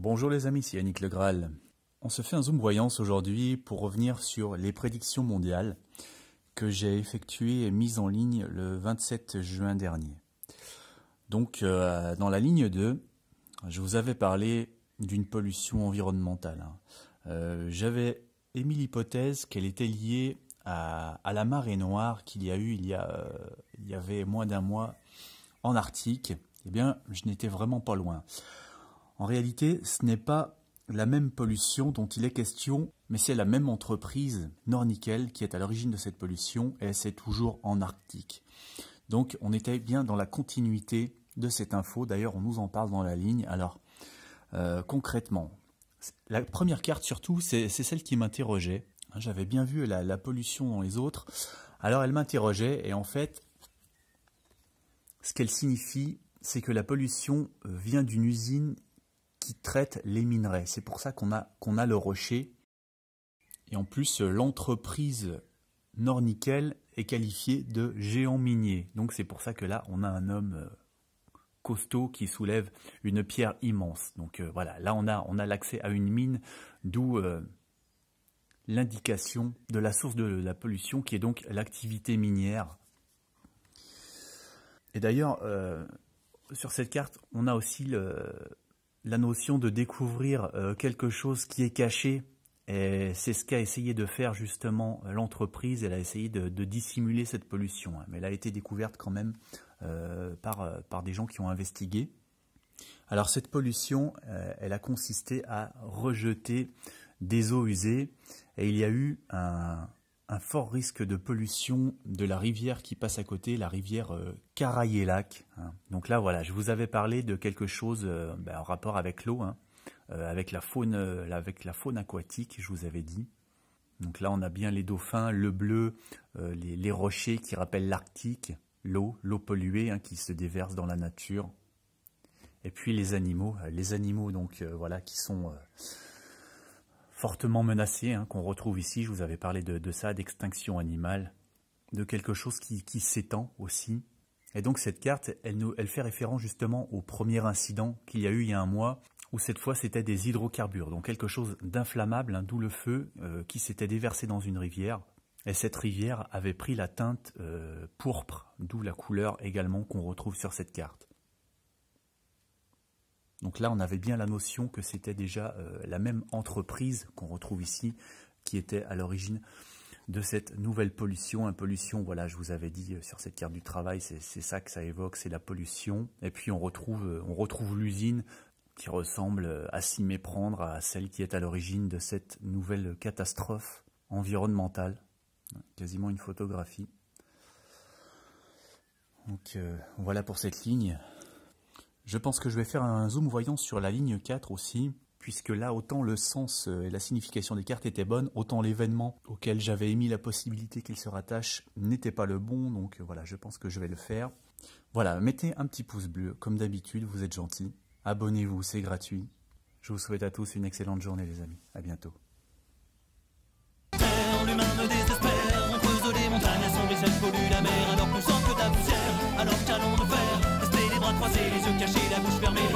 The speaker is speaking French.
Bonjour les amis, c'est Yannick Le Graal. On se fait un zoom voyance aujourd'hui pour revenir sur les prédictions mondiales que j'ai effectuées et mises en ligne le 27 juin dernier. Donc dans la ligne 2, je vous avais parlé d'une pollution environnementale. J'avais émis l'hypothèse qu'elle était liée à la marée noire qu'il y a eu il y avait moins d'un mois en Arctique. Eh bien, je n'étais vraiment pas loin. En réalité, ce n'est pas la même pollution dont il est question, mais c'est la même entreprise, Nornickel, qui est à l'origine de cette pollution, et c'est toujours en Arctique. Donc on était bien dans la continuité de cette info, d'ailleurs on nous en parle dans la ligne. Alors concrètement, la première carte surtout, c'est celle qui m'interrogeait. J'avais bien vu la pollution dans les autres, alors elle m'interrogeait, et en fait, ce qu'elle signifie, c'est que la pollution vient d'une usine qui traite les minerais. C'est pour ça qu'on a le rocher. Et en plus, l'entreprise Nornickel est qualifiée de géant minier. Donc c'est pour ça que là, on a un homme costaud qui soulève une pierre immense. Donc voilà, là on a l'accès à une mine, d'où l'indication de la source de la pollution, qui est donc l'activité minière. Et d'ailleurs, sur cette carte, on a aussi la notion de découvrir quelque chose qui est caché, et c'est ce qu'a essayé de faire justement l'entreprise. Elle a essayé de dissimuler cette pollution, mais elle a été découverte quand même par des gens qui ont investigué. Alors cette pollution, elle a consisté à rejeter des eaux usées, et il y a eu un fort risque de pollution de la rivière qui passe à côté, la rivière Karayelak. Donc là, voilà, je vous avais parlé de quelque chose en rapport avec l'eau, avec la faune aquatique, je vous avais dit. Donc là, on a bien les dauphins, le bleu, les rochers qui rappellent l'Arctique, l'eau polluée qui se déverse dans la nature. Et puis les animaux donc voilà, qui sont fortement menacés, qu'on retrouve ici. Je vous avais parlé de ça, d'extinction animale, de quelque chose qui s'étend aussi. Et donc cette carte, elle fait référence justement au premier incident qu'il y a eu il y a un mois, où cette fois c'était des hydrocarbures, donc quelque chose d'inflammable, d'où le feu qui s'était déversé dans une rivière. Et cette rivière avait pris la teinte pourpre, d'où la couleur également qu'on retrouve sur cette carte. Donc là, on avait bien la notion que c'était déjà la même entreprise qu'on retrouve ici, qui était à l'origine de cette nouvelle pollution. Une pollution, voilà, je vous avais dit sur cette carte du travail, c'est ça que ça évoque, c'est la pollution. Et puis on retrouve l'usine qui ressemble à s'y méprendre à celle qui est à l'origine de cette nouvelle catastrophe environnementale. Quasiment une photographie. Donc voilà pour cette ligne. Je pense que je vais faire un zoom voyant sur la ligne 4 aussi, puisque là, autant le sens et la signification des cartes étaient bonnes, autant l'événement auquel j'avais émis la possibilité qu'il se rattache n'était pas le bon. Donc voilà, je pense que je vais le faire. Voilà, mettez un petit pouce bleu, comme d'habitude, vous êtes gentils. Abonnez-vous, c'est gratuit. Je vous souhaite à tous une excellente journée, les amis. À bientôt. L'humain ne désespère, on creuse les montagnes, à son vaisselle pollue la mer, alors qu'on sent que ta poussière. Alors qu'allons-nous faire? Rester les bras croisés, les yeux cachés, la bouche fermée.